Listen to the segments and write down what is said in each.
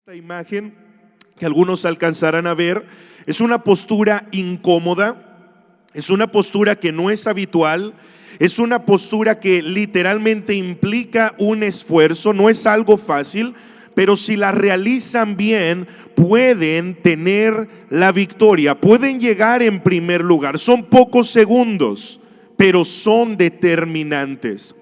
Esta imagen que algunos alcanzarán a ver es una postura incómoda, es una postura que no es habitual, es una postura que literalmente implica un esfuerzo, no es algo fácil, pero si la realizan bien pueden tener la victoria, pueden llegar en primer lugar. Son pocos segundos, pero son determinantes.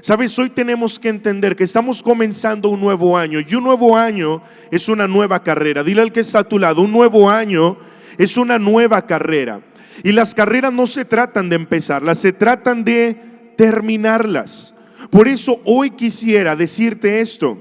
Sabes, hoy tenemos que entender que estamos comenzando un nuevo año, y un nuevo año es una nueva carrera. Dile al que está a tu lado, un nuevo año es una nueva carrera. Y las carreras no se tratan de empezarlas, se tratan de terminarlas. Por eso hoy quisiera decirte esto: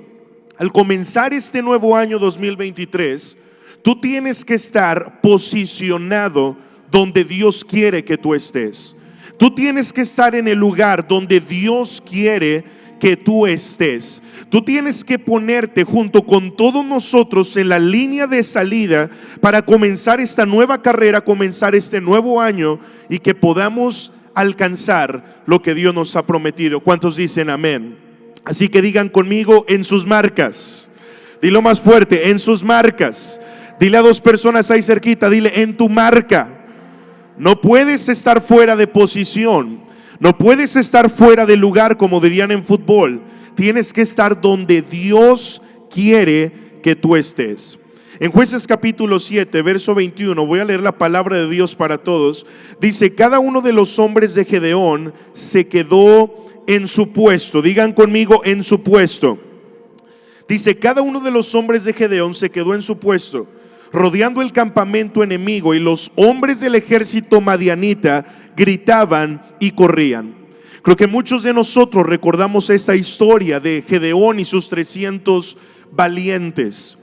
al comenzar este nuevo año 2023, tú tienes que estar posicionado donde Dios quiere que tú estés. Tú tienes que estar en el lugar donde Dios quiere que tú estés. Tú tienes que ponerte junto con todos nosotros en la línea de salida para comenzar esta nueva carrera, comenzar este nuevo año y que podamos alcanzar lo que Dios nos ha prometido. ¿Cuántos dicen amén? Así que digan conmigo: en sus marcas. Dilo más fuerte: en sus marcas. Dile a dos personas ahí cerquita, dile: en tu marca. No puedes estar fuera de posición, no puedes estar fuera de lugar, como dirían en fútbol. Tienes que estar donde Dios quiere que tú estés. En Jueces capítulo 7, verso 21, voy a leer la palabra de Dios para todos. Dice: cada uno de los hombres de Gedeón se quedó en su puesto. Digan conmigo: en su puesto. Dice: cada uno de los hombres de Gedeón se quedó en su puesto, rodeando el campamento enemigo, y los hombres del ejército madianita gritaban y corrían. Creo que muchos de nosotros recordamos esta historia de Gedeón y sus 300 valientes.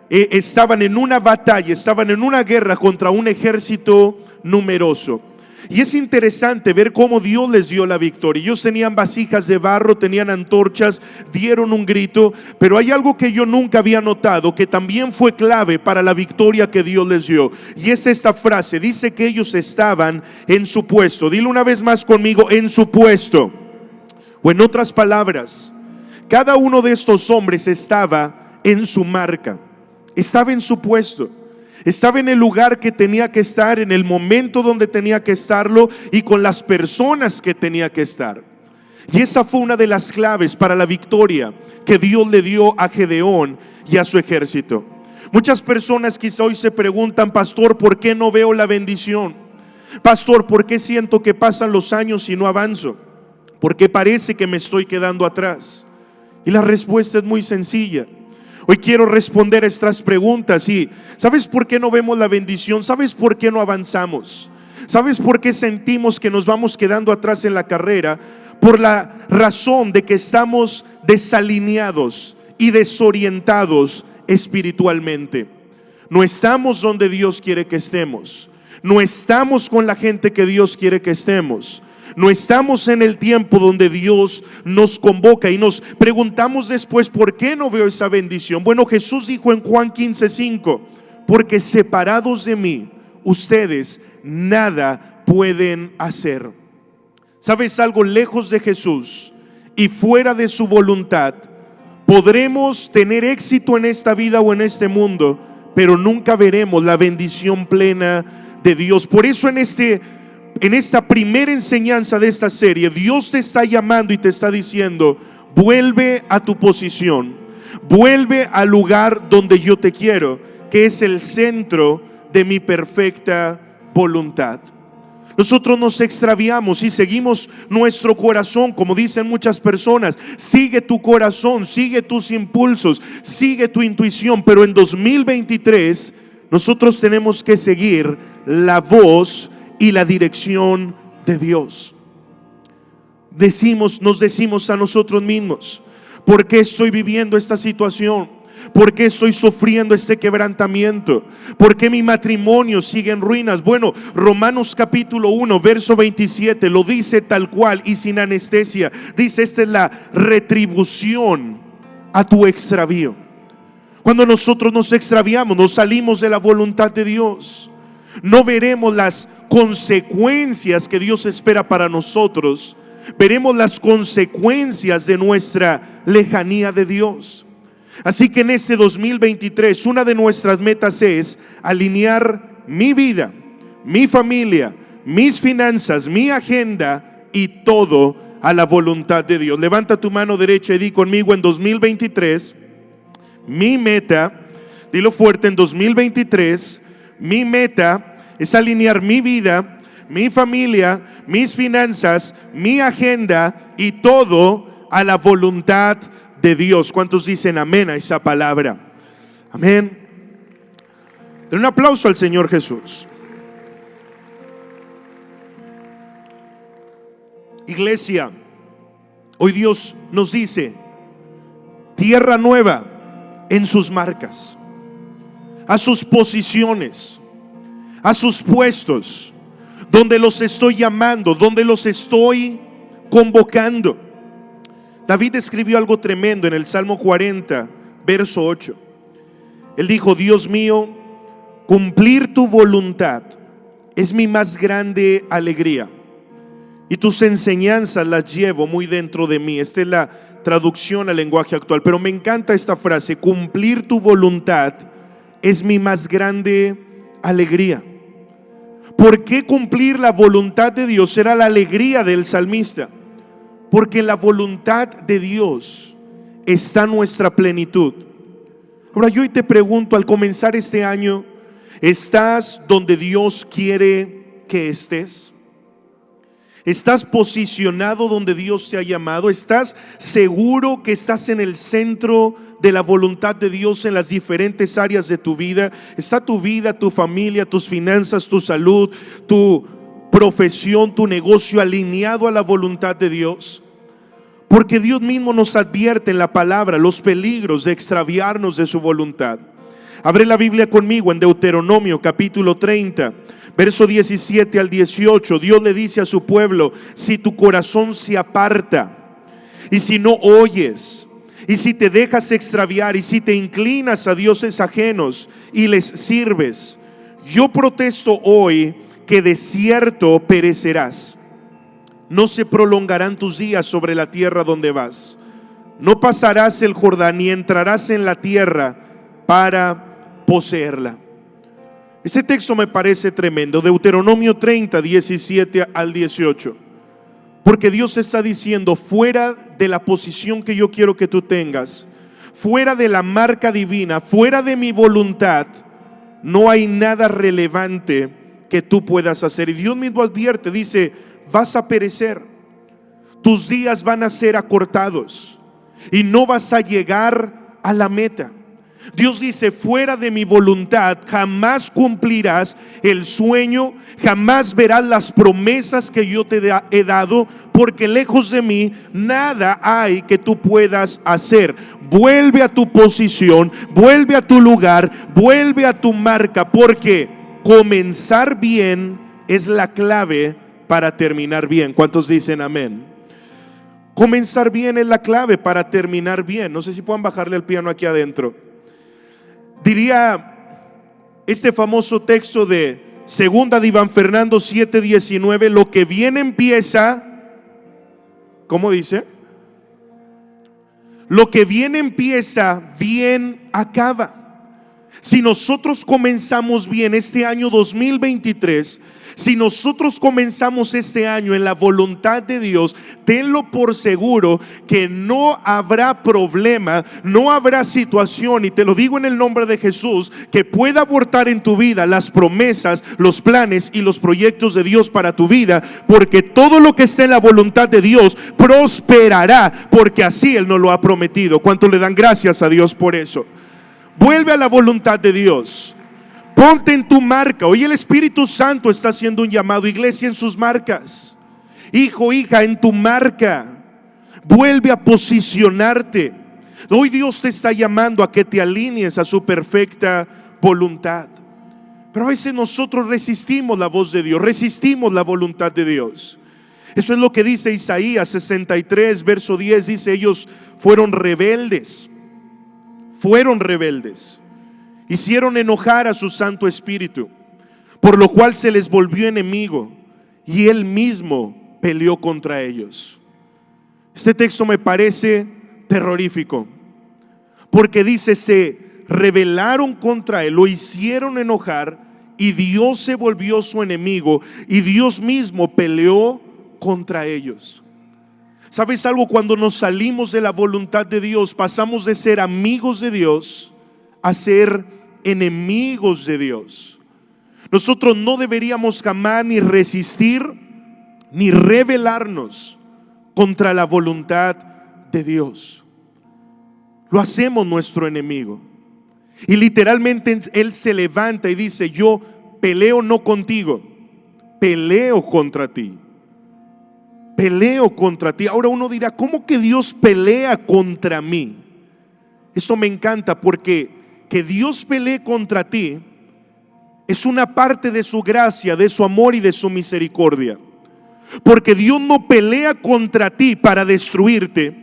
Estaban en una batalla, estaban en una guerra contra un ejército numeroso. Y es interesante ver cómo Dios les dio la victoria. Ellos tenían vasijas de barro, tenían antorchas, dieron un grito. Pero hay algo que yo nunca había notado, que también fue clave para la victoria que Dios les dio. Y es esta frase: dice que ellos estaban en su puesto. Dile una vez más conmigo: en su puesto. O en otras palabras, cada uno de estos hombres estaba en su marca, estaba en su puesto. Estaba en el lugar que tenía que estar, en el momento donde tenía que estarlo y con las personas que tenía que estar. Y esa fue una de las claves para la victoria que Dios le dio a Gedeón y a su ejército. Muchas personas quizá hoy se preguntan: pastor, ¿por qué no veo la bendición? Pastor, ¿por qué siento que pasan los años y no avanzo? ¿Por qué parece que me estoy quedando atrás? Y la respuesta es muy sencilla. Hoy quiero responder estas preguntas. Y ¿sabes por qué no vemos la bendición? ¿Sabes por qué no avanzamos? ¿Sabes por qué sentimos que nos vamos quedando atrás en la carrera? Por la razón de que estamos desalineados y desorientados espiritualmente. No estamos donde Dios quiere que estemos. No estamos con la gente que Dios quiere que estemos. No estamos en el tiempo donde Dios nos convoca, y nos preguntamos después: ¿por qué no veo esa bendición? Bueno, Jesús dijo en Juan 15:5: porque separados de mí, ustedes nada pueden hacer. ¿Sabes algo? Lejos de Jesús y fuera de su voluntad, podremos tener éxito en esta vida o en este mundo, pero nunca veremos la bendición plena de Dios. Por eso en esta primera enseñanza de esta serie, Dios te está llamando y te está diciendo: vuelve a tu posición, vuelve al lugar donde yo te quiero, que es el centro de mi perfecta voluntad. Nosotros nos extraviamos y seguimos nuestro corazón, como dicen muchas personas. Sigue tu corazón, sigue tus impulsos, sigue tu intuición. Pero en 2023 nosotros tenemos que seguir la voz y la dirección de Dios. Nos decimos a nosotros mismos: ¿por qué estoy viviendo esta situación? ¿Por qué estoy sufriendo este quebrantamiento? ¿Por qué mi matrimonio sigue en ruinas? Bueno, Romanos capítulo 1, verso 27 lo dice tal cual y sin anestesia. Dice: esta es la retribución a tu extravío. Cuando nosotros nos extraviamos, nos salimos de la voluntad de Dios, no veremos las consecuencias que Dios espera para nosotros. Veremos las consecuencias de nuestra lejanía de Dios. Así que en este 2023 una de nuestras metas es alinear mi vida, mi familia, mis finanzas, mi agenda y todo a la voluntad de Dios. Levanta tu mano derecha y di conmigo: en 2023, mi meta, dilo fuerte, en 2023, mi meta es alinear mi vida, mi familia, mis finanzas, mi agenda y todo a la voluntad de Dios. ¿Cuántos dicen amén a esa palabra? Amén. Den un aplauso al Señor Jesús. Iglesia, hoy Dios nos dice: tierra nueva en sus marcas, a sus posiciones, a sus puestos, donde los estoy llamando, donde los estoy convocando. David escribió algo tremendo en el Salmo 40, verso 8. Él dijo: Dios mío, cumplir tu voluntad es mi más grande alegría, y tus enseñanzas las llevo muy dentro de mí. Esta es la traducción al lenguaje actual, pero me encanta esta frase: cumplir tu voluntad es mi más grande alegría. ¿Por qué cumplir la voluntad de Dios era la alegría del salmista? Porque en la voluntad de Dios está nuestra plenitud. Ahora yo hoy te pregunto, al comenzar este año, ¿estás donde Dios quiere que estés? ¿Estás posicionado donde Dios te ha llamado? ¿Estás seguro que estás en el centro de la voluntad de Dios en las diferentes áreas de tu vida? ¿Está tu vida, tu familia, tus finanzas, tu salud, tu profesión, tu negocio alineado a la voluntad de Dios? Porque Dios mismo nos advierte en la palabra los peligros de extraviarnos de su voluntad. Abre la Biblia conmigo en Deuteronomio capítulo 30, verso 17 al 18. Dios le dice a su pueblo: si tu corazón se aparta, y si no oyes, y si te dejas extraviar, y si te inclinas a dioses ajenos y les sirves, yo protesto hoy que de cierto perecerás. No se prolongarán tus días sobre la tierra donde vas. No pasarás el Jordán ni entrarás en la tierra para poseerla. Este texto me parece tremendo. Deuteronomio 30, 17 al 18. Porque Dios está diciendo: fuera de la posición que yo quiero que tú tengas, fuera de la marca divina, fuera de mi voluntad, no hay nada relevante que tú puedas hacer. Y Dios mismo advierte, dice: vas a perecer, tus días van a ser acortados y no vas a llegar a la meta. Dios dice: fuera de mi voluntad jamás cumplirás el sueño, jamás verás las promesas que yo te he dado, porque lejos de mí nada hay que tú puedas hacer. Vuelve a tu posición, vuelve a tu lugar, vuelve a tu marca, porque comenzar bien es la clave para terminar bien. ¿Cuántos dicen amén? Comenzar bien es la clave para terminar bien. No sé si puedan bajarle el piano aquí adentro. Diría este famoso texto de segunda de Iván Fernando 7:19: lo que bien empieza, ¿cómo dice? Lo que bien empieza, bien acaba. Si nosotros comenzamos bien este año 2023, si nosotros comenzamos este año en la voluntad de Dios, tenlo por seguro que no habrá problema, no habrá situación, y te lo digo en el nombre de Jesús, que pueda abortar en tu vida las promesas, los planes y los proyectos de Dios para tu vida, porque todo lo que esté en la voluntad de Dios prosperará, porque así Él nos lo ha prometido. ¿Cuánto le dan gracias a Dios por eso? Vuelve a la voluntad de Dios. Ponte en tu marca. Hoy el Espíritu Santo está haciendo un llamado. Iglesia, en sus marcas. Hijo, hija, en tu marca. Vuelve a posicionarte. Hoy Dios te está llamando a que te alinees a su perfecta voluntad. Pero a veces nosotros resistimos la voz de Dios, resistimos la voluntad de Dios. Eso es lo que dice Isaías 63, verso 10. Dice: ellos fueron rebeldes. Fueron rebeldes, hicieron enojar a su Santo Espíritu, por lo cual se les volvió enemigo y Él mismo peleó contra ellos. Este texto me parece terrorífico, porque dice, se rebelaron contra él, lo hicieron enojar, y Dios se volvió su enemigo, y Dios mismo peleó contra ellos. ¿Sabes algo? Cuando nos salimos de la voluntad de Dios, pasamos de ser amigos de Dios a ser enemigos de Dios. Nosotros no deberíamos jamás ni resistir ni rebelarnos contra la voluntad de Dios. Lo hacemos nuestro enemigo. Y literalmente Él se levanta y dice, yo peleo no contigo, peleo contra ti. Peleo contra ti. Ahora uno dirá, ¿cómo que Dios pelea contra mí? Esto me encanta, porque que Dios pelee contra ti es una parte de su gracia, de su amor y de su misericordia. Porque Dios no pelea contra ti para destruirte.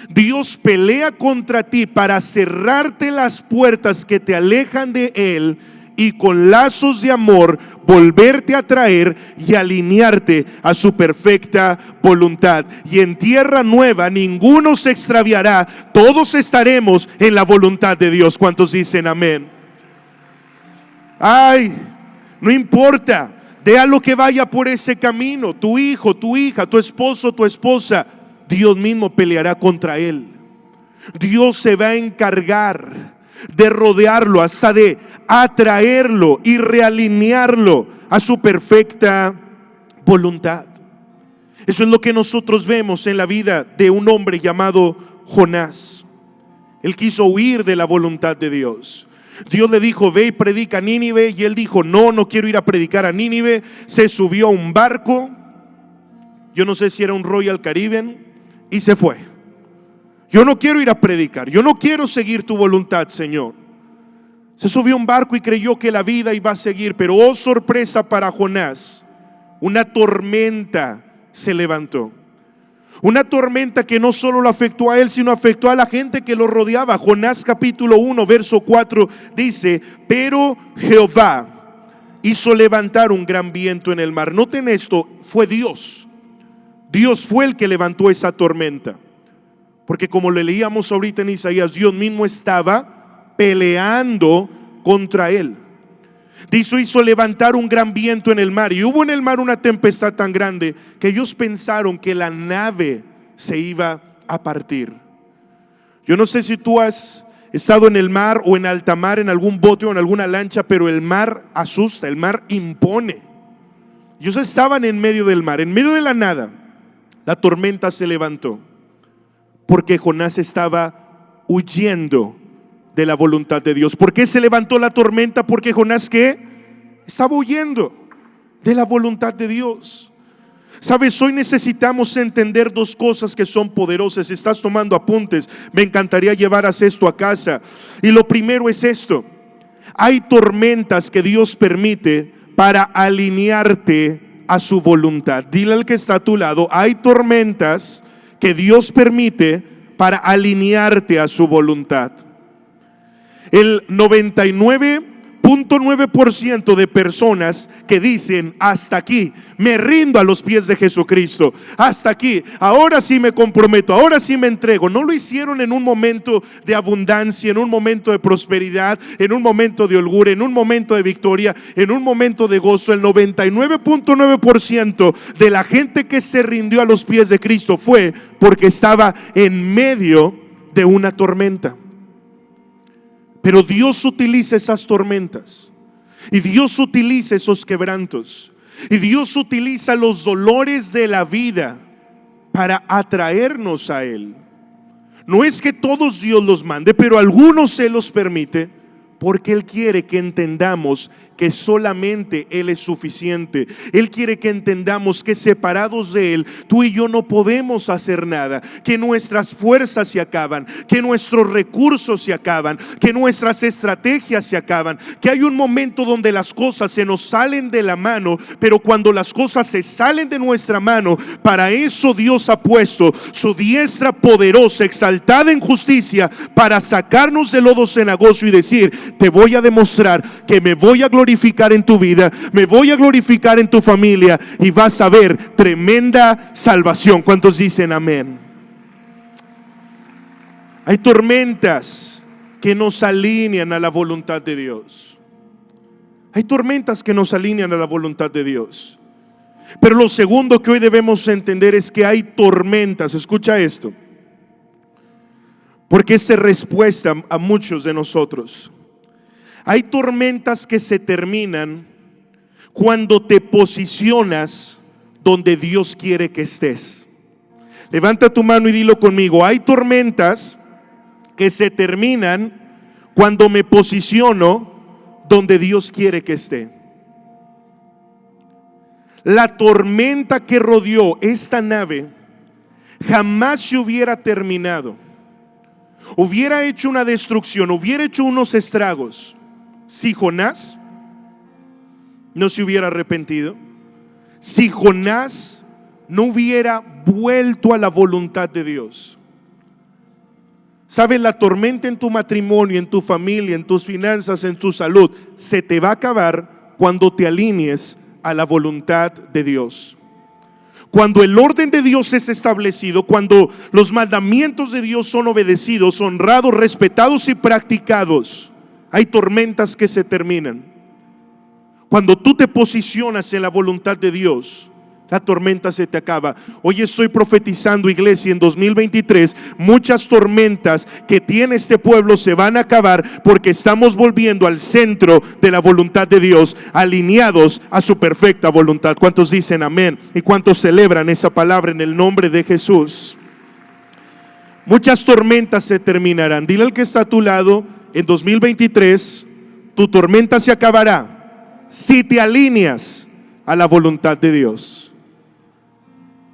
Dios pelea contra ti para cerrarte las puertas que te alejan de Él, y con lazos de amor volverte a traer y alinearte a su perfecta voluntad. Y en tierra nueva ninguno se extraviará, todos estaremos en la voluntad de Dios. ¿Cuántos dicen amén? Ay, no importa, déjalo que vaya por ese camino, tu hijo, tu hija, tu esposo, tu esposa, Dios mismo peleará contra él. Dios se va a encargar de rodearlo, hasta de atraerlo y realinearlo a su perfecta voluntad. Eso es lo que nosotros vemos en la vida de un hombre llamado Jonás. Él quiso huir de la voluntad de Dios. Dios le dijo, ve y predica a Nínive, y él dijo, no quiero ir a predicar a Nínive. Se subió a un barco, yo no sé si era un Royal Caribbean, y se fue. Yo no quiero ir a predicar, yo no quiero seguir tu voluntad, Señor. Se subió a un barco y creyó que la vida iba a seguir, pero oh sorpresa para Jonás, una tormenta se levantó. Una tormenta que no solo lo afectó a él, sino afectó a la gente que lo rodeaba. Jonás capítulo 1 verso 4 dice, pero Jehová hizo levantar un gran viento en el mar. Noten esto, fue Dios. Dios fue el que levantó esa tormenta. Porque como le leíamos ahorita en Isaías, Dios mismo estaba peleando contra él. Dice, hizo levantar un gran viento en el mar, y hubo en el mar una tempestad tan grande que ellos pensaron que la nave se iba a partir. Yo no sé si tú has estado en el mar o en alta mar, en algún bote o en alguna lancha, pero el mar asusta, el mar impone. Ellos estaban en medio del mar, en medio de la nada. La tormenta se levantó porque Jonás estaba huyendo de la voluntad de Dios. ¿Por qué se levantó la tormenta? Porque Jonás, ¿qué? Estaba huyendo de la voluntad de Dios. Sabes, hoy necesitamos entender dos cosas que son poderosas. Si estás tomando apuntes, me encantaría llevaras esto a casa. Y lo primero es esto: hay tormentas que Dios permite para alinearte a su voluntad. Dile al que está a tu lado, hay tormentas que Dios permite para alinearte a su voluntad. El 99.9% de personas que dicen, hasta aquí, me rindo a los pies de Jesucristo, hasta aquí, ahora sí me comprometo, ahora sí me entrego, no lo hicieron en un momento de abundancia, en un momento de prosperidad, en un momento de holgura, en un momento de victoria, en un momento de gozo. El 99.9% de la gente que se rindió a los pies de Cristo fue porque estaba en medio de una tormenta. Pero Dios utiliza esas tormentas, y Dios utiliza esos quebrantos, y Dios utiliza los dolores de la vida para atraernos a Él. No es que todos Dios los mande, pero algunos se los permite, porque Él quiere que entendamos que solamente Él es suficiente. Él quiere que entendamos que separados de Él, tú y yo no podemos hacer nada, que nuestras fuerzas se acaban, que nuestros recursos se acaban, que nuestras estrategias se acaban, que hay un momento donde las cosas se nos salen de la mano. Pero cuando las cosas se salen de nuestra mano, para eso Dios ha puesto su diestra poderosa, exaltada en justicia, para sacarnos del lodo cenagoso y decir, te voy a demostrar que me voy a glorificar en tu vida, me voy a glorificar en tu familia, y vas a ver tremenda salvación. ¿Cuántos dicen amén? Hay tormentas que nos alinean a la voluntad de Dios. Hay tormentas que nos alinean a la voluntad de Dios. Pero lo segundo que hoy debemos entender es que hay tormentas, escucha esto, porque esta es respuesta a muchos de nosotros. Hay tormentas que se terminan cuando te posicionas donde Dios quiere que estés. Levanta tu mano y dilo conmigo. Hay tormentas que se terminan cuando me posiciono donde Dios quiere que esté. La tormenta que rodeó esta nave jamás se hubiera terminado, hubiera hecho una destrucción, hubiera hecho unos estragos, si Jonás no se hubiera arrepentido, si Jonás no hubiera vuelto a la voluntad de Dios. ¿Sabes? La tormenta en tu matrimonio, en tu familia, en tus finanzas, en tu salud, se te va a acabar cuando te alinees a la voluntad de Dios. Cuando el orden de Dios es establecido, cuando los mandamientos de Dios son obedecidos, honrados, respetados y practicados, hay tormentas que se terminan. Cuando tú te posicionas en la voluntad de Dios, la tormenta se te acaba. Hoy estoy profetizando, iglesia, en 2023 muchas tormentas que tiene este pueblo se van a acabar, porque estamos volviendo al centro de la voluntad de Dios, alineados a su perfecta voluntad. ¿Cuántos dicen amén? ¿Y cuántos celebran esa palabra en el nombre de Jesús? Muchas tormentas se terminarán. Dile al que está a tu lado, en 2023 tu tormenta se acabará si te alineas a la voluntad de Dios.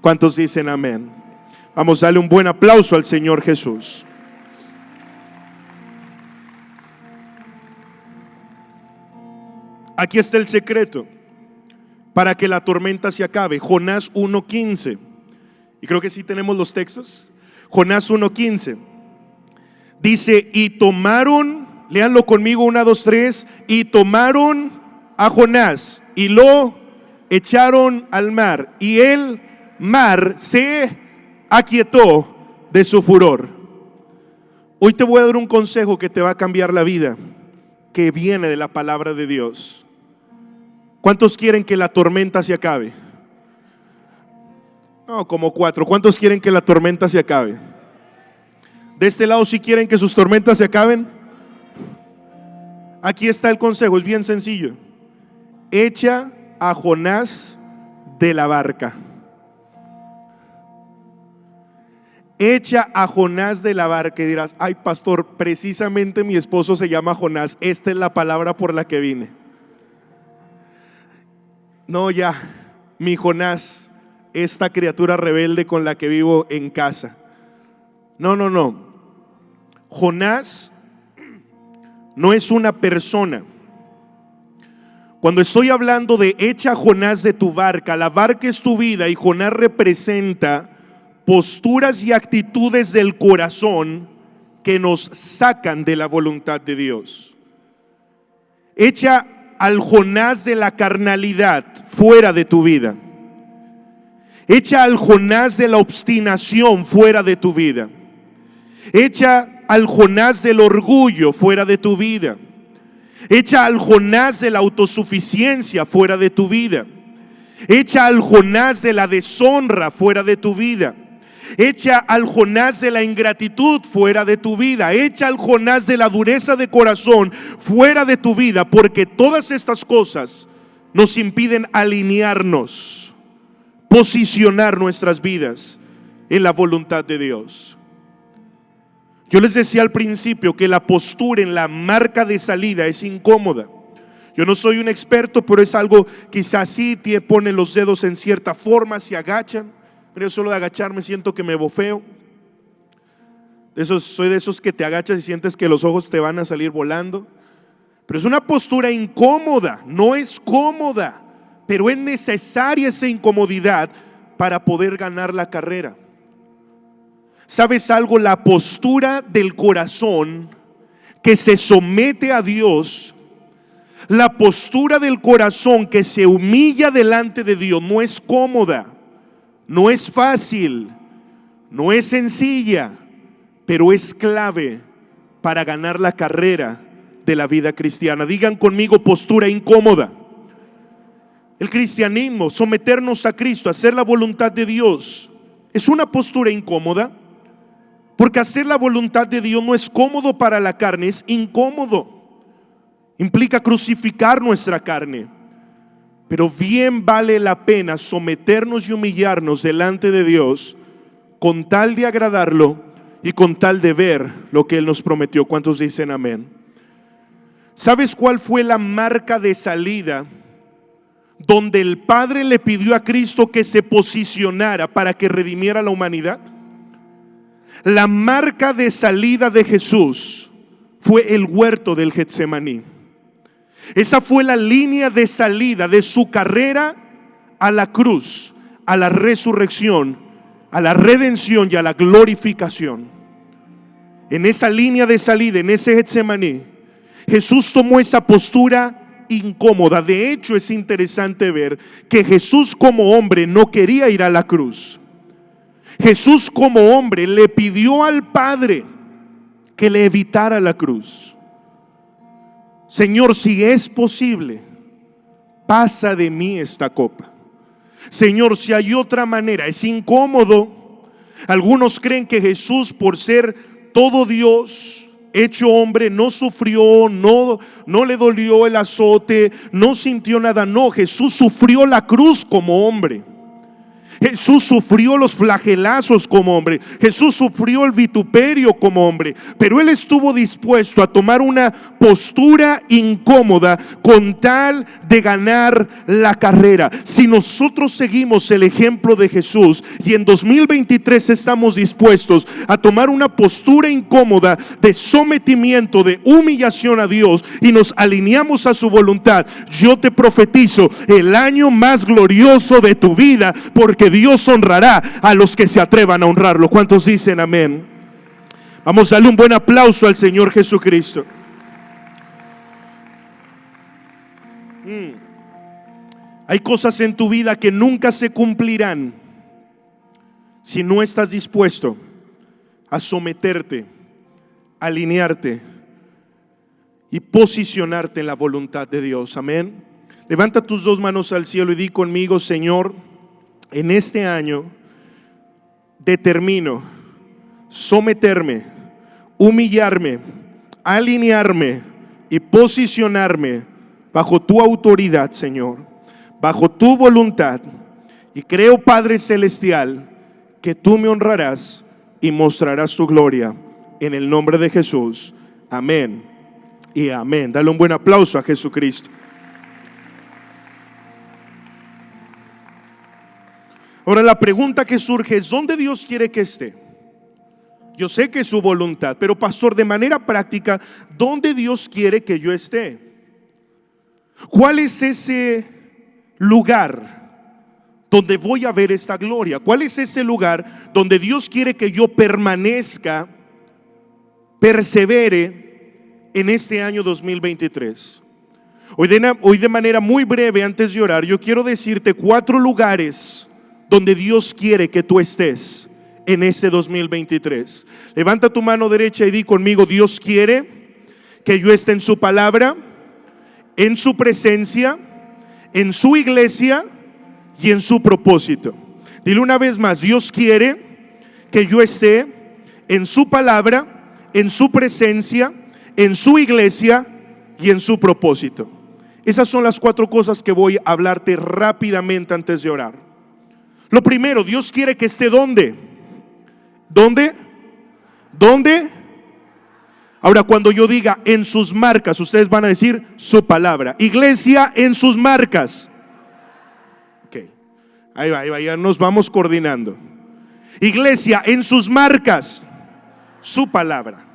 ¿Cuántos dicen amén? Vamos a darle un buen aplauso al Señor Jesús. Aquí está el secreto para que la tormenta se acabe. Jonás 1:15. Y creo que sí tenemos los textos. Jonás 1:15. Dice, y tomaron, léanlo conmigo, 1, 2, 3. Y tomaron a Jonás y lo echaron al mar, y el mar se aquietó de su furor. Hoy te voy a dar un consejo que te va a cambiar la vida, que viene de la palabra de Dios. ¿Cuántos quieren que la tormenta se acabe? No, como 4. ¿Cuántos quieren que la tormenta se acabe? De este lado, ¿sí quieren que sus tormentas se acaben? Aquí está el consejo, es bien sencillo. Echa a Jonás de la barca. Echa a Jonás de la barca. Y dirás, ay pastor, precisamente mi esposo se llama Jonás, esta es la palabra por la que vine. No, ya, mi Jonás, esta criatura rebelde con la que vivo en casa. No. Jonás no es una persona. Cuando estoy hablando de echa a Jonás de tu barca, la barca es tu vida y Jonás representa posturas y actitudes del corazón que nos sacan de la voluntad de Dios. Echa al Jonás de la carnalidad fuera de tu vida. Echa al Jonás de la obstinación fuera de tu vida. Echa al Jonás del orgullo fuera de tu vida. Echa al Jonás de la autosuficiencia fuera de tu vida. Echa al Jonás de la deshonra fuera de tu vida. Echa al Jonás de la ingratitud fuera de tu vida. Echa al Jonás de la dureza de corazón fuera de tu vida, porque todas estas cosas nos impiden alinearnos, posicionar nuestras vidas en la voluntad de Dios. Yo les decía al principio que la postura en la marca de salida es incómoda. Yo no soy un experto, pero es algo, quizás sí te ponen los dedos en cierta forma, se agachan, pero yo solo de agacharme siento que me bofeo. Soy de esos que te agachas y sientes que los ojos te van a salir volando. Pero es una postura incómoda, no es cómoda, pero es necesaria esa incomodidad para poder ganar la carrera. ¿Sabes algo? La postura del corazón que se somete a Dios, la postura del corazón que se humilla delante de Dios, no es cómoda, no es fácil, no es sencilla, pero es clave para ganar la carrera de la vida cristiana. Digan conmigo: postura incómoda. El cristianismo, someternos a Cristo, hacer la voluntad de Dios, es una postura incómoda, porque hacer la voluntad de Dios no es cómodo para la carne, es incómodo. Implica crucificar nuestra carne, pero bien vale la pena someternos y humillarnos delante de Dios con tal de agradarlo y con tal de ver lo que Él nos prometió. ¿Cuántos dicen amén? ¿Sabes cuál fue la marca de salida donde el Padre le pidió a Cristo que se posicionara para que redimiera la humanidad? La marca de salida de Jesús fue el huerto del Getsemaní. Esa fue la línea de salida de su carrera a la cruz, a la resurrección, a la redención y a la glorificación. En esa línea de salida, en ese Getsemaní, Jesús tomó esa postura incómoda. De hecho, es interesante ver que Jesús como hombre no quería ir a la cruz. Jesús como hombre le pidió al Padre que le evitara la cruz. Señor, si es posible, pasa de mí esta copa. Señor, si hay otra manera. Es incómodo. Algunos creen que Jesús, por ser todo Dios hecho hombre, no sufrió, no le dolió el azote, no sintió nada. No, Jesús sufrió la cruz como hombre. Jesús sufrió los flagelazos como hombre. Jesús sufrió el vituperio como hombre. Pero Él estuvo dispuesto a tomar una postura incómoda con tal de ganar la carrera. Si nosotros seguimos el ejemplo de Jesús y en 2023 estamos dispuestos a tomar una postura incómoda de sometimiento, de humillación a Dios, y nos alineamos a su voluntad, yo te profetizo el año más glorioso de tu vida, porque Dios honrará a los que se atrevan a honrarlo. ¿Cuántos dicen amén? Vamos a darle un buen aplauso al Señor Jesucristo. Hay cosas en tu vida que nunca se cumplirán si no estás dispuesto a someterte, a alinearte y posicionarte en la voluntad de Dios. Amén. Levanta tus dos manos al cielo y di conmigo: Señor, en este año determino someterme, humillarme, alinearme y posicionarme bajo tu autoridad, Señor, bajo tu voluntad. Y creo, Padre Celestial, que tú me honrarás y mostrarás tu gloria, en el nombre de Jesús. Amén y amén. Dale un buen aplauso a Jesucristo. Ahora la pregunta que surge es: ¿dónde Dios quiere que esté? Yo sé que es su voluntad, pero pastor, de manera práctica, ¿dónde Dios quiere que yo esté? ¿Cuál es ese lugar donde voy a ver esta gloria? ¿Cuál es ese lugar donde Dios quiere que yo permanezca, persevere en este año 2023? Hoy de manera muy breve, antes de orar, yo quiero decirte 4 lugares donde Dios quiere que tú estés en este 2023. Levanta tu mano derecha y di conmigo: Dios quiere que yo esté en su palabra, en su presencia, en su iglesia y en su propósito. Dile una vez más: Dios quiere que yo esté en su palabra, en su presencia, en su iglesia y en su propósito. Esas son las 4 cosas que voy a hablarte rápidamente antes de orar. Lo primero, Dios quiere que esté ¿dónde? ¿Dónde? ¿Dónde? Ahora, cuando yo diga en sus marcas, ustedes van a decir su palabra. Iglesia, en sus marcas. Ok, ahí va, ya nos vamos coordinando. Iglesia, en sus marcas, su palabra.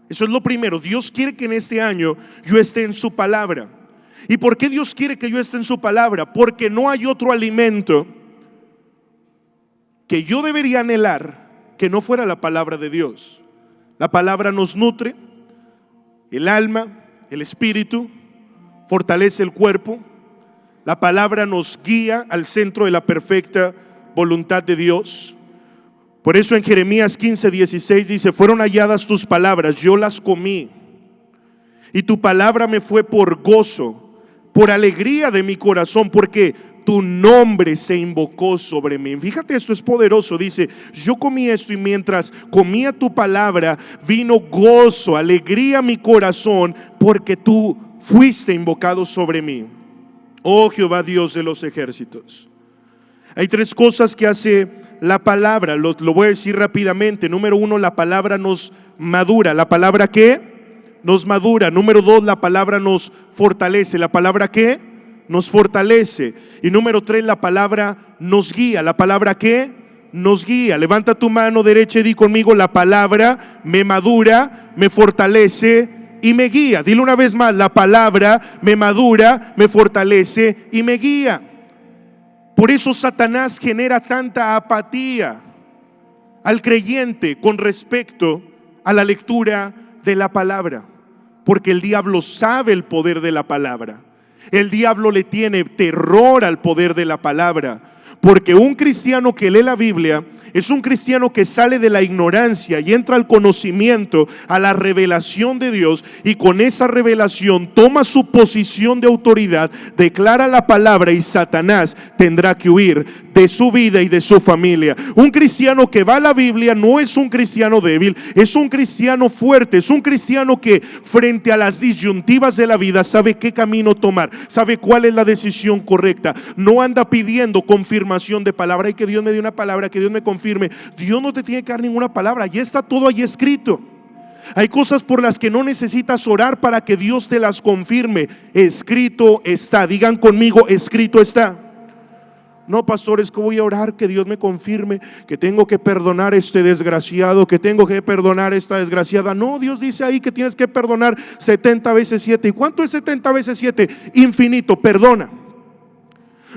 Eso es lo primero. Dios quiere que en este año yo esté en su palabra. ¿Y por qué Dios quiere que yo esté en su palabra? Porque no hay otro alimento que yo debería anhelar que no fuera la palabra de Dios. La palabra nos nutre el alma, el espíritu, fortalece el cuerpo. La palabra nos guía al centro de la perfecta voluntad de Dios. Por eso en Jeremías 15:16 dice: fueron halladas tus palabras, yo las comí, y tu palabra me fue por gozo, por alegría de mi corazón, porque tu nombre se invocó sobre mí. Fíjate, esto es poderoso. Dice: yo comí esto, y mientras comía tu palabra, vino gozo, alegría a mi corazón, porque tú fuiste invocado sobre mí. Oh Jehová, Dios de los ejércitos. Hay tres cosas que hace la palabra, lo voy a decir rápidamente. Número uno, la palabra nos madura. ¿La palabra qué? Nos madura. Número dos, la palabra nos fortalece. ¿La palabra qué? Nos fortalece. Y número tres, la palabra nos guía. ¿La palabra qué? Nos guía. Levanta tu mano derecha y di conmigo: la palabra me madura, me fortalece y me guía. Dile una vez más: la palabra me madura, me fortalece y me guía. Por eso Satanás genera tanta apatía al creyente con respecto a la lectura de la palabra, porque el diablo sabe el poder de la palabra. El diablo le tiene terror al poder de la palabra, porque un cristiano que lee la Biblia es un cristiano que sale de la ignorancia y entra al conocimiento, a la revelación de Dios, y con esa revelación toma su posición de autoridad, declara la palabra, y Satanás tendrá que huir de su vida y de su familia. Un cristiano que va a la Biblia no es un cristiano débil, es un cristiano fuerte, es un cristiano que frente a las disyuntivas de la vida sabe qué camino tomar, sabe cuál es la decisión correcta. No anda pidiendo confirmación de palabra: y que Dios me dé una palabra, que Dios me confirme. Dios no te tiene que dar ninguna palabra, ya está todo ahí escrito. Hay cosas por las que no necesitas orar para que Dios te las confirme. Escrito está. Digan conmigo: escrito está. No, pastor, es que voy a orar que Dios me confirme que tengo que perdonar a este desgraciado, que tengo que perdonar a esta desgraciada. No, Dios dice ahí que tienes que perdonar 70 veces 7. ¿Y cuánto es 70 veces 7? Infinito. Perdona.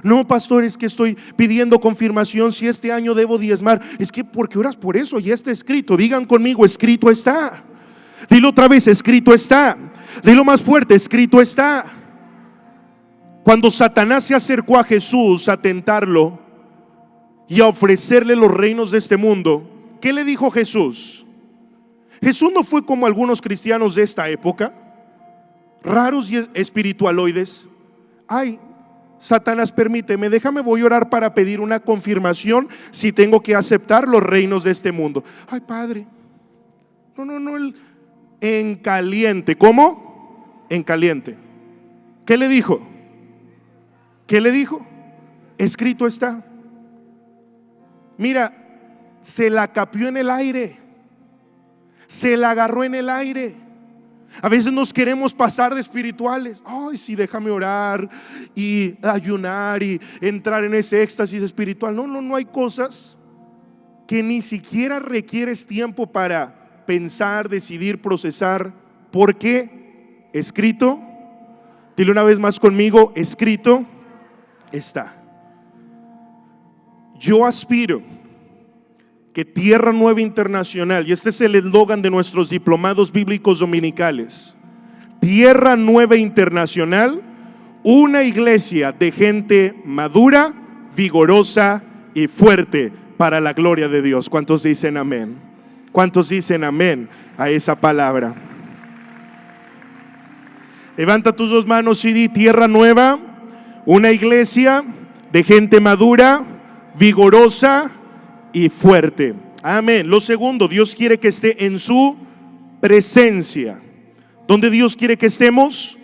No, pastor, es que estoy pidiendo confirmación si este año debo diezmar. Es que ¿por qué oras por eso? Ya está escrito. Digan conmigo: escrito está. Dilo otra vez: escrito está. Dilo más fuerte: escrito está. Cuando Satanás se acercó a Jesús a tentarlo y a ofrecerle los reinos de este mundo, ¿qué le dijo Jesús? Jesús no fue como algunos cristianos de esta época, raros y espiritualoides. Ay, Satanás, permíteme, déjame, voy a orar para pedir una confirmación si tengo que aceptar los reinos de este mundo. Ay, Padre, no, en caliente. ¿Cómo? En caliente. ¿Qué le dijo? ¿Qué le dijo? Escrito está. Mira, se la capió en el aire, se la agarró en el aire. A veces nos queremos pasar de espirituales. Ay, sí, déjame orar y ayunar y entrar en ese éxtasis espiritual. No hay cosas que ni siquiera requieres tiempo para pensar, decidir, procesar. ¿Por qué? Escrito. Dile una vez más conmigo: escrito está. Yo aspiro que Tierra Nueva Internacional, y este es el eslogan de nuestros diplomados bíblicos dominicales: Tierra Nueva Internacional, una iglesia de gente madura, vigorosa y fuerte para la gloria de Dios. ¿Cuántos dicen amén? ¿Cuántos dicen amén a esa palabra? Levanta tus dos manos y di: Tierra Nueva, una iglesia de gente madura, vigorosa y fuerte. Amén. Lo segundo, Dios quiere que esté en su presencia. ¿Dónde Dios quiere que estemos?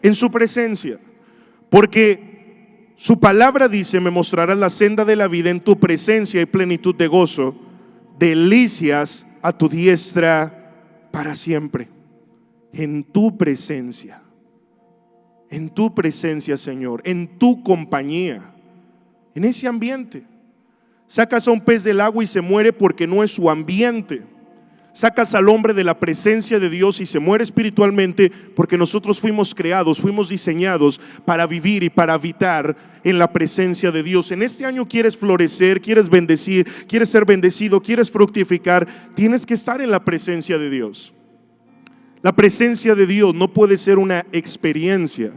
En su presencia. Porque su palabra dice: me mostrarás la senda de la vida, en tu presencia y plenitud de gozo, delicias a tu diestra para siempre. En tu presencia. En tu presencia, Señor, en tu compañía, en ese ambiente. Sacas a un pez del agua y se muere porque no es su ambiente. Sacas al hombre de la presencia de Dios y se muere espiritualmente porque nosotros fuimos creados, fuimos diseñados para vivir y para habitar en la presencia de Dios. En este año quieres florecer, quieres bendecir, quieres ser bendecido, quieres fructificar, tienes que estar en la presencia de Dios. La presencia de Dios no puede ser una experiencia.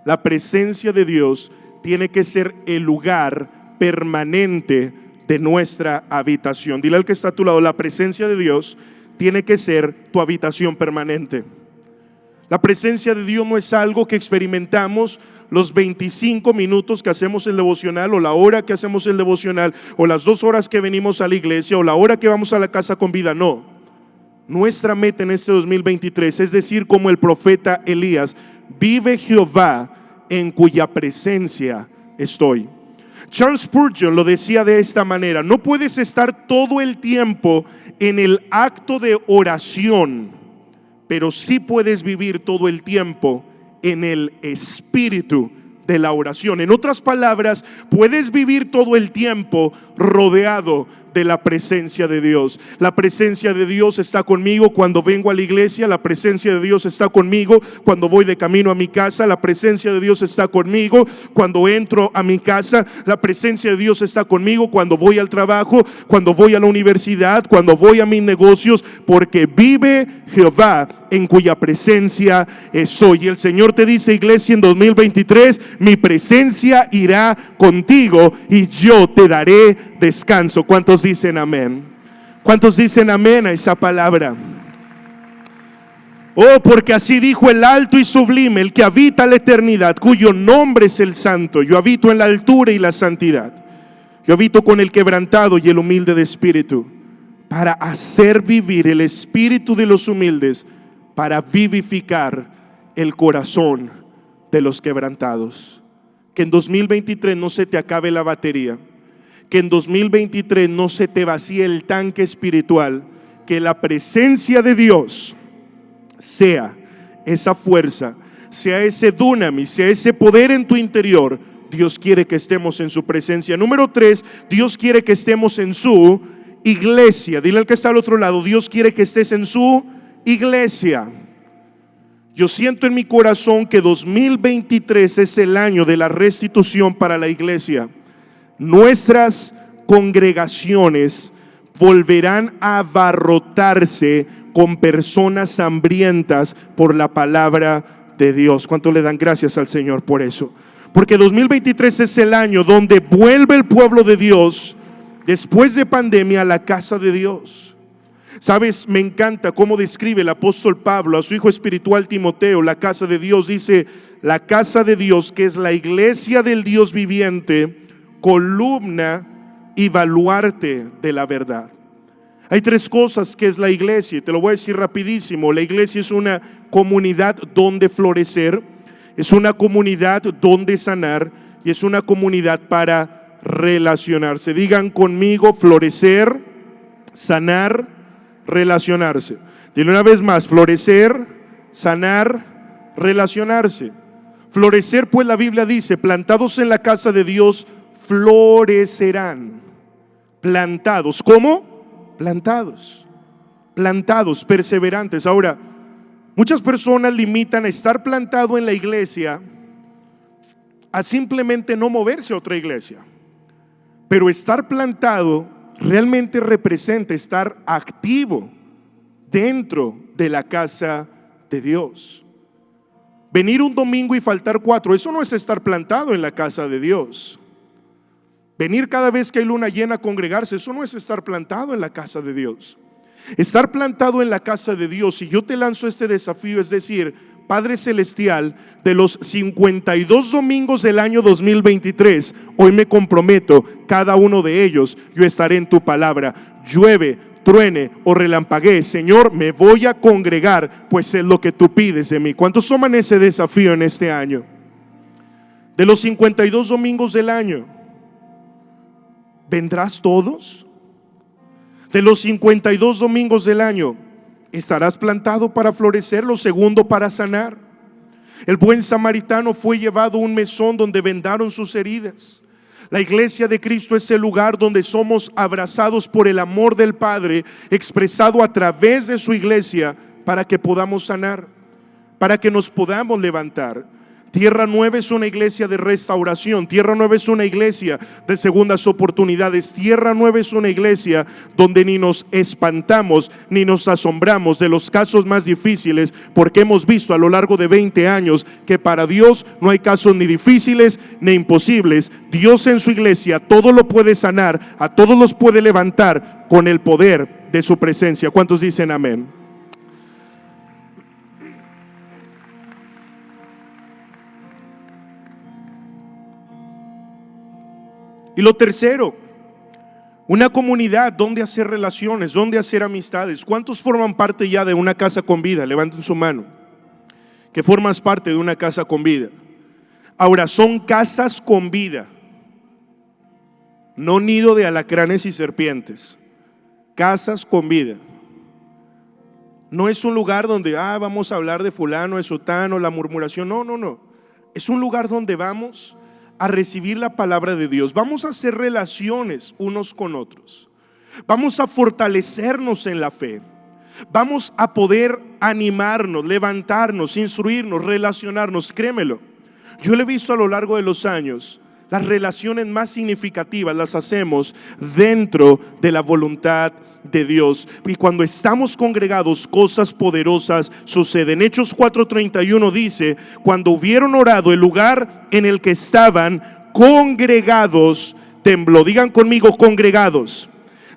La presencia de Dios tiene que ser el lugar permanente de nuestra habitación. Dile al que está a tu lado, la presencia de Dios tiene que ser tu habitación permanente. La presencia de Dios no es algo que experimentamos los 25 minutos que hacemos el devocional, o la hora que hacemos el devocional, o las 2 horas que venimos a la iglesia, o la hora que vamos a la casa con vida. No. Nuestra meta en este 2023 es decir, como el profeta Elías: vive Jehová en cuya presencia estoy. Charles Spurgeon lo decía de esta manera: no puedes estar todo el tiempo en el acto de oración, pero sí puedes vivir todo el tiempo en el espíritu de la oración. En otras palabras, puedes vivir todo el tiempo rodeado de la presencia de Dios. La presencia de Dios está conmigo cuando vengo a la iglesia, la presencia de Dios está conmigo cuando voy de camino a mi casa, la presencia de Dios está conmigo cuando entro a mi casa, la presencia de Dios está conmigo cuando voy al trabajo, cuando voy a la universidad, cuando voy a mis negocios, porque vive Jehová en cuya presencia soy. Y el Señor te dice, iglesia, en 2023, mi presencia irá contigo y yo te daré descanso. ¿Cuántos dicen amén? ¿Cuántos dicen amén a esa palabra? Oh, porque así dijo el alto y sublime, el que habita la eternidad, cuyo nombre es el Santo. Yo habito en la altura y la santidad. Yo habito con el quebrantado y el humilde de espíritu, para hacer vivir el espíritu de los humildes, para vivificar el corazón de los quebrantados. Que en 2023 no se te acabe la batería, que en 2023 no se te vacíe el tanque espiritual, que la presencia de Dios sea esa fuerza, sea ese dunamis, sea ese poder en tu interior. Dios quiere que estemos en su presencia. Número 3, Dios quiere que estemos en su iglesia. Dile al que está al otro lado, Dios quiere que estés en su iglesia. Yo siento en mi corazón que 2023 es el año de la restitución para la iglesia. Nuestras congregaciones volverán a abarrotarse con personas hambrientas por la palabra de Dios. ¿Cuánto le dan gracias al Señor por eso? Porque 2023 es el año donde vuelve el pueblo de Dios después de pandemia a la casa de Dios. Sabes, me encanta cómo describe el apóstol Pablo a su hijo espiritual Timoteo la casa de Dios. Dice, la casa de Dios, que es la iglesia del Dios viviente, columna y baluarte de la verdad. Hay 3 cosas que es la iglesia, y te lo voy a decir rapidísimo. La iglesia es una comunidad donde florecer, es una comunidad donde sanar, y es una comunidad para relacionarse. Digan conmigo: florecer, sanar, relacionarse. Dile una vez más: florecer, sanar, relacionarse. Florecer, pues la Biblia dice, plantados en la casa de Dios florecerán. Plantados, ¿cómo? Plantados, perseverantes. Ahora, muchas personas limitan a estar plantado en la iglesia a simplemente no moverse a otra iglesia. Pero estar plantado realmente representa estar activo dentro de la casa de Dios. Venir un domingo y faltar 4, eso no es estar plantado en la casa de Dios. Venir cada vez que hay luna llena a congregarse, eso no es estar plantado en la casa de Dios. Estar plantado en la casa de Dios, y yo te lanzo este desafío, es decir, Padre Celestial, de los 52 domingos del año 2023, hoy me comprometo, cada uno de ellos, yo estaré en tu palabra. Llueve, truene o relampaguee, Señor, me voy a congregar, pues es lo que tú pides de mí. ¿Cuántos toman ese desafío en este año? De los 52 domingos del año, ¿vendrás todos? De los 52 domingos del año, ¿estarás plantado para florecer? Lo segundo, para sanar. El buen samaritano fue llevado a un mesón donde vendaron sus heridas. La iglesia de Cristo es el lugar donde somos abrazados por el amor del Padre, expresado a través de su iglesia, para que podamos sanar, para que nos podamos levantar. Tierra Nueva es una iglesia de restauración. Tierra Nueva es una iglesia de segundas oportunidades. Tierra Nueva es una iglesia donde ni nos espantamos ni nos asombramos de los casos más difíciles, porque hemos visto a lo largo de 20 años que para Dios no hay casos ni difíciles ni imposibles. Dios en su iglesia todo lo puede sanar, a todos los puede levantar con el poder de su presencia. ¿Cuántos dicen amén? Y lo tercero, una comunidad donde hacer relaciones, donde hacer amistades. ¿Cuántos forman parte ya de una casa con vida? Levanten su mano. Que formas parte de una casa con vida. Ahora, son casas con vida, no nido de alacranes y serpientes. Casas con vida. No es un lugar donde vamos a hablar de fulano, de sotano, la murmuración. No. Es un lugar donde vamos a recibir la palabra de Dios. Vamos a hacer relaciones unos con otros. Vamos a fortalecernos en la fe. Vamos a poder animarnos, levantarnos, instruirnos, relacionarnos. Créemelo, yo lo he visto a lo largo de los años. Las relaciones más significativas las hacemos dentro de la voluntad de Dios. Y cuando estamos congregados, cosas poderosas suceden. Hechos 4:31 dice: cuando hubieron orado, el lugar en el que estaban congregados tembló. Digan conmigo, congregados.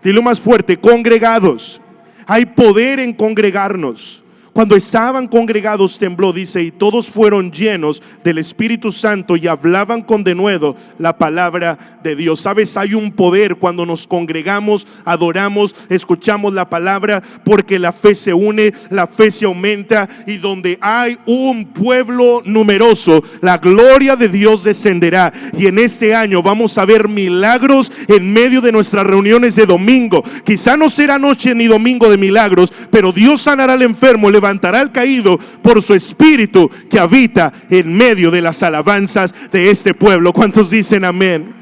Dilo más fuerte, congregados. Hay poder en congregarnos. Cuando estaban congregados tembló, dice, y todos fueron llenos del Espíritu Santo y hablaban con denuedo la palabra de Dios. ¿Sabes? Hay un poder cuando nos congregamos, adoramos, escuchamos la palabra, porque la fe se une, la fe se aumenta, y donde hay un pueblo numeroso, la gloria de Dios descenderá. Y en este año vamos a ver milagros en medio de nuestras reuniones de domingo. Quizá no será noche ni domingo de milagros, pero Dios sanará al enfermo, levantará al caído por su espíritu que habita en medio de las alabanzas de este pueblo. ¿Cuántos dicen amén?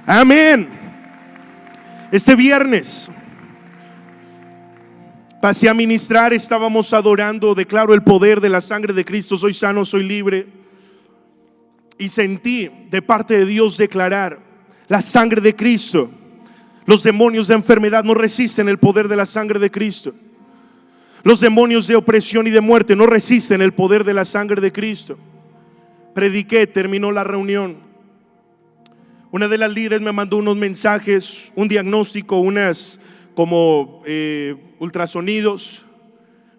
Amén. Este viernes pasé a ministrar, estábamos adorando, declaro el poder de la sangre de Cristo, soy sano, soy libre. Y sentí de parte de Dios declarar la sangre de Cristo. Los demonios de enfermedad no resisten el poder de la sangre de Cristo. Los demonios de opresión y de muerte no resisten el poder de la sangre de Cristo. Prediqué, terminó la reunión. Una de las líderes me mandó unos mensajes, un diagnóstico, unas como ultrasonidos.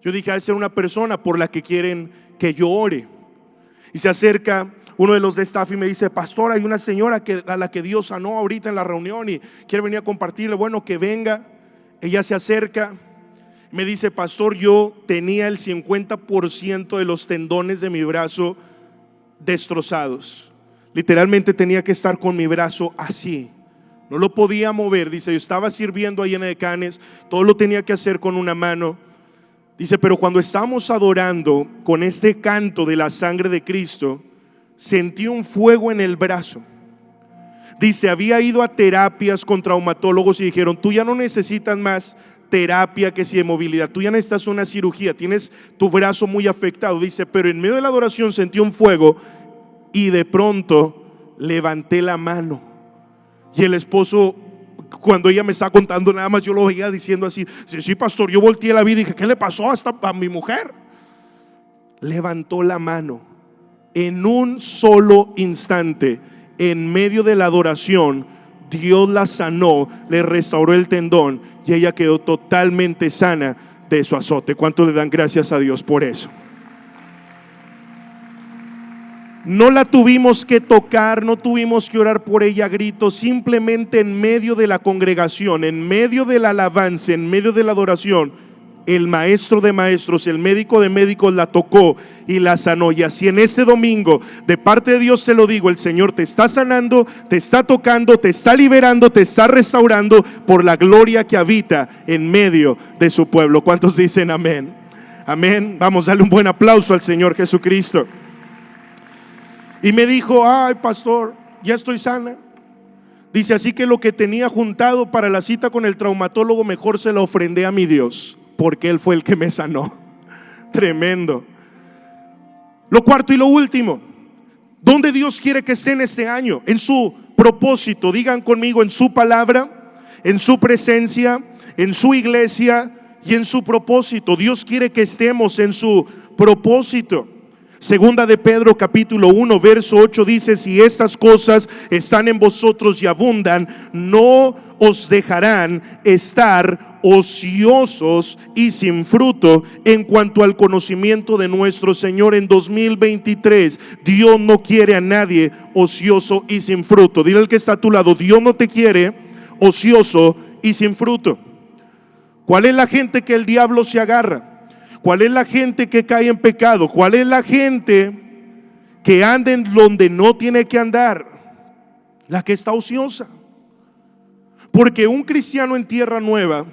Yo dije, esa es una persona por la que quieren que yo ore. Y se acerca uno de los de staff y me dice: pastor, hay una señora a la que Dios sanó ahorita en la reunión y quiere venir a compartirle. Bueno, que venga. Ella se acerca. Me dice: pastor, yo tenía el 50% de los tendones de mi brazo destrozados. Literalmente tenía que estar con mi brazo así. No lo podía mover. Dice, yo estaba sirviendo ahí en Edecanes, todo lo tenía que hacer con una mano. Dice, pero cuando estábamos adorando con este canto de la sangre de Cristo, sentí un fuego en el brazo. Dice, había ido a terapias con traumatólogos y dijeron, tú ya no necesitas más terapia que si de movilidad, tú ya necesitas una cirugía, tienes tu brazo muy afectado. Dice, pero en medio de la adoración sentí un fuego y de pronto levanté la mano. Y el esposo, cuando ella me estaba contando, nada más yo lo veía diciendo así, sí, pastor, yo volteé la vida y dije, ¿qué le pasó a mi mujer? Levantó la mano. En un solo instante, en medio de la adoración, Dios la sanó, le restauró el tendón y ella quedó totalmente sana de su azote. ¿Cuánto le dan gracias a Dios por eso? No la tuvimos que tocar, no tuvimos que orar por ella a gritos, simplemente en medio de la congregación, en medio de la alabanza, en medio de la adoración, el maestro de maestros, el médico de médicos la tocó y la sanó. Y así en este domingo, de parte de Dios se lo digo, el Señor te está sanando, te está tocando, te está liberando, te está restaurando por la gloria que habita en medio de su pueblo. ¿Cuántos dicen amén? Amén. Vamos a darle un buen aplauso al Señor Jesucristo. Y me dijo, ay pastor, ya estoy sana. Dice, así que lo que tenía juntado para la cita con el traumatólogo, mejor se lo ofrendé a mi Dios, porque Él fue el que me sanó. Tremendo. Lo cuarto y lo último, ¿Dónde Dios quiere que estén este año? En su propósito, digan conmigo, en su palabra, en su presencia, en su iglesia y en su propósito. Dios quiere que estemos en su propósito. Segunda de Pedro capítulo 1 verso 8 dice: si estas cosas están en vosotros y abundan, no os dejarán estar ociosos y sin fruto en cuanto al conocimiento de nuestro Señor. En 2023 Dios no quiere a nadie ocioso y sin fruto. Dile al que está a tu lado: Dios no te quiere ocioso y sin fruto. ¿Cuál es la gente que el diablo se agarra? ¿Cuál es la gente que cae en pecado? ¿Cuál es la gente que anda en donde no tiene que andar? La que está ociosa. Porque un cristiano en tierra nueva,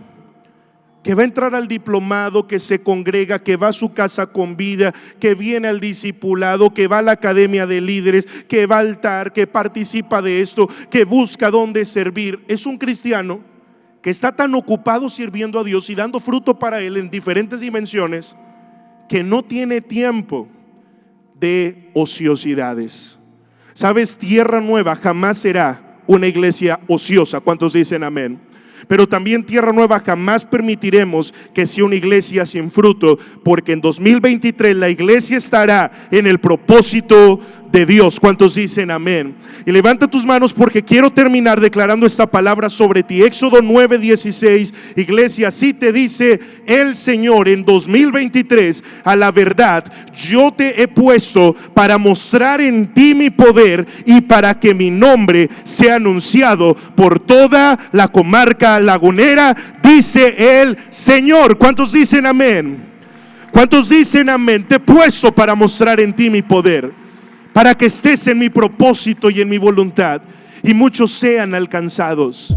que va a entrar al diplomado, que se congrega, que va a su casa con vida, que viene al discipulado, que va a la academia de líderes, que va al altar, que participa de esto, que busca dónde servir, es un cristiano que está tan ocupado sirviendo a Dios y dando fruto para Él en diferentes dimensiones, que no tiene tiempo de ociosidades. ¿Sabes? Tierra Nueva jamás será una iglesia ociosa. ¿Cuántos dicen amén? Pero también Tierra Nueva jamás permitiremos que sea una iglesia sin fruto, porque en 2023 la iglesia estará en el propósito de Dios. ¿Cuántos dicen amén? Y levanta tus manos, porque quiero terminar declarando esta palabra sobre ti. Éxodo 9:16. Iglesia, así te dice el Señor: en 2023, a la verdad, yo te he puesto para mostrar en ti mi poder y para que mi nombre sea anunciado por toda la comarca lagunera, dice el Señor. ¿Cuántos dicen amén? ¿Cuántos dicen amén? Te he puesto para mostrar en ti mi poder, para que estés en mi propósito y en mi voluntad, y muchos sean alcanzados.